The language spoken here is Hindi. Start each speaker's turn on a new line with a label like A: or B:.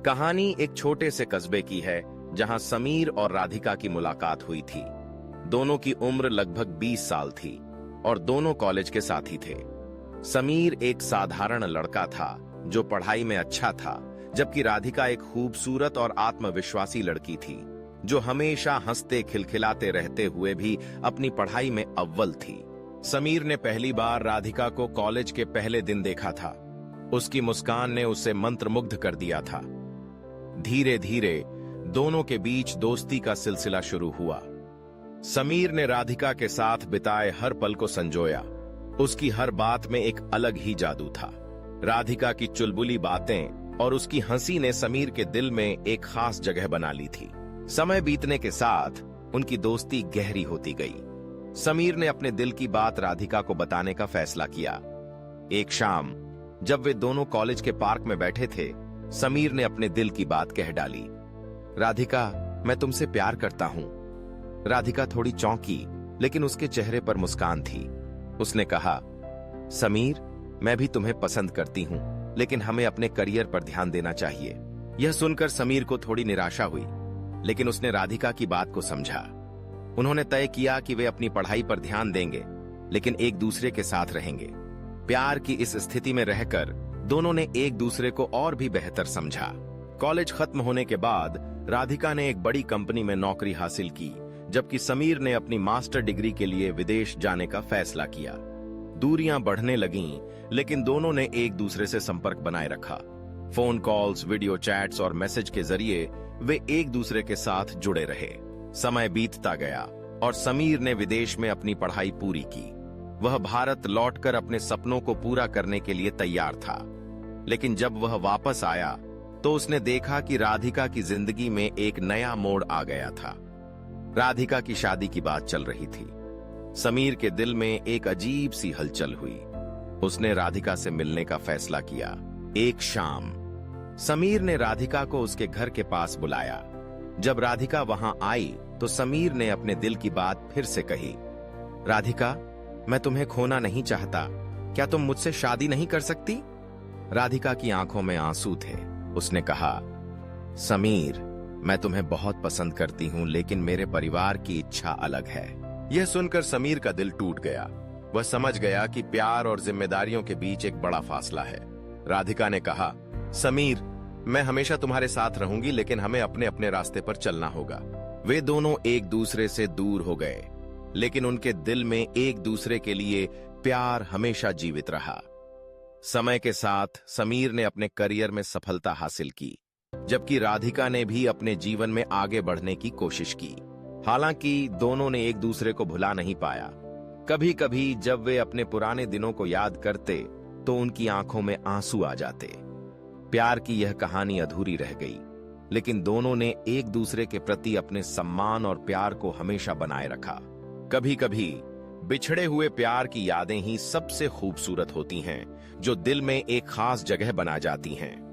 A: कहानी एक छोटे से कस्बे की है जहां समीर और राधिका की मुलाकात हुई थी। दोनों की उम्र लगभग 20 साल थी और दोनों कॉलेज के साथी थे। समीर एक साधारण लड़का था जो पढ़ाई में अच्छा था, जबकि राधिका एक खूबसूरत और आत्मविश्वासी लड़की थी जो हमेशा हंसते खिलखिलाते रहते हुए भी अपनी पढ़ाई में अव्वल थी। समीर ने पहली बार राधिका को कॉलेज के पहले दिन देखा था। उसकी मुस्कान ने उसे मंत्रमुग्ध कर दिया था। धीरे धीरे दोनों के बीच दोस्ती का सिलसिला शुरू हुआ। समीर ने राधिका के साथ बिताए हर पल को संजोया। उसकी हर बात में एक अलग ही जादू था। राधिका की चुलबुली बातें और उसकी हंसी ने समीर के दिल में एक खास जगह बना ली थी। समय बीतने के साथ उनकी दोस्ती गहरी होती गई। समीर ने अपने दिल की बात राधिका को बताने का फैसला किया। एक शाम जब वे दोनों कॉलेज के पार्क में बैठे थे, समीर ने अपने दिल की बात कह डाली। राधिका, मैं तुमसे प्यार करता हूं। राधिका थोड़ी चौंकी, लेकिन उसके चेहरे पर मुस्कान थी। उसने कहा, समीर, मैं भी तुम्हें पसंद करती हूं, लेकिन हमें अपने करियर पर ध्यान देना चाहिए। यह सुनकर समीर को थोड़ी निराशा हुई, लेकिन उसने राधिका की बात को समझा। उन्होंने तय किया कि वे अपनी पढ़ाई पर ध्यान देंगे, लेकिन एक दूसरे के साथ रहेंगे। प्यार की इस स्थिति में रहकर दोनों ने एक दूसरे को और भी बेहतर समझा। कॉलेज खत्म होने के बाद राधिका ने एक बड़ी कंपनी में नौकरी हासिल की, जबकि समीर ने अपनी मास्टर डिग्री के लिए विदेश जाने का फैसला किया। दूरियां बढ़ने लगीं, लेकिन दोनों ने एक दूसरे से संपर्क बनाए रखा। फोन कॉल्स, वीडियो चैट्स और मैसेज के जरिए वे एक दूसरे के साथ जुड़े रहे। समय बीतता गया और समीर ने विदेश में अपनी पढ़ाई पूरी की। वह भारत लौटकर अपने सपनों को पूरा करने के लिए तैयार था, लेकिन जब वह वापस आया तो उसने देखा कि राधिका की जिंदगी में एक नया मोड़ आ गया था। राधिका की शादी की बात चल रही थी। समीर के दिल में एक अजीब सी हलचल हुई। उसने राधिका से मिलने का फैसला किया। एक शाम समीर ने राधिका को उसके घर के पास बुलाया। जब राधिका वहां आई तो समीर ने अपने दिल की बात फिर से कही। राधिका, मैं तुम्हें खोना नहीं चाहता। क्या तुम मुझसे शादी नहीं कर सकती? राधिका की आंखों में आंसू थे। उसने कहा, समीर, मैं तुम्हें बहुत पसंद करती हूं, लेकिन मेरे परिवार की इच्छा अलग है। यह सुनकर समीर का दिल टूट गया। वह समझ गया कि प्यार और जिम्मेदारियों के बीच एक बड़ा फासला है। राधिका ने कहा, समीर, मैं हमेशा तुम्हारे साथ रहूंगी, लेकिन हमें अपने अपने रास्ते पर चलना होगा। वे दोनों एक दूसरे से दूर हो गए, लेकिन उनके दिल में एक दूसरे के लिए प्यार हमेशा जीवित रहा। समय के साथ समीर ने अपने करियर में सफलता हासिल की, जबकि राधिका ने भी अपने जीवन में आगे बढ़ने की कोशिश की। हालांकि दोनों ने एक दूसरे को भुला नहीं पाया। कभी कभी जब वे अपने पुराने दिनों को याद करते तो उनकी आंखों में आंसू आ जाते। प्यार की यह कहानी अधूरी रह गई, लेकिन दोनों ने एक दूसरे के प्रति अपने सम्मान और प्यार को हमेशा बनाए रखा। कभी कभी बिछड़े हुए प्यार की यादें ही सबसे खूबसूरत होती हैं, जो दिल में एक खास जगह बना जाती हैं।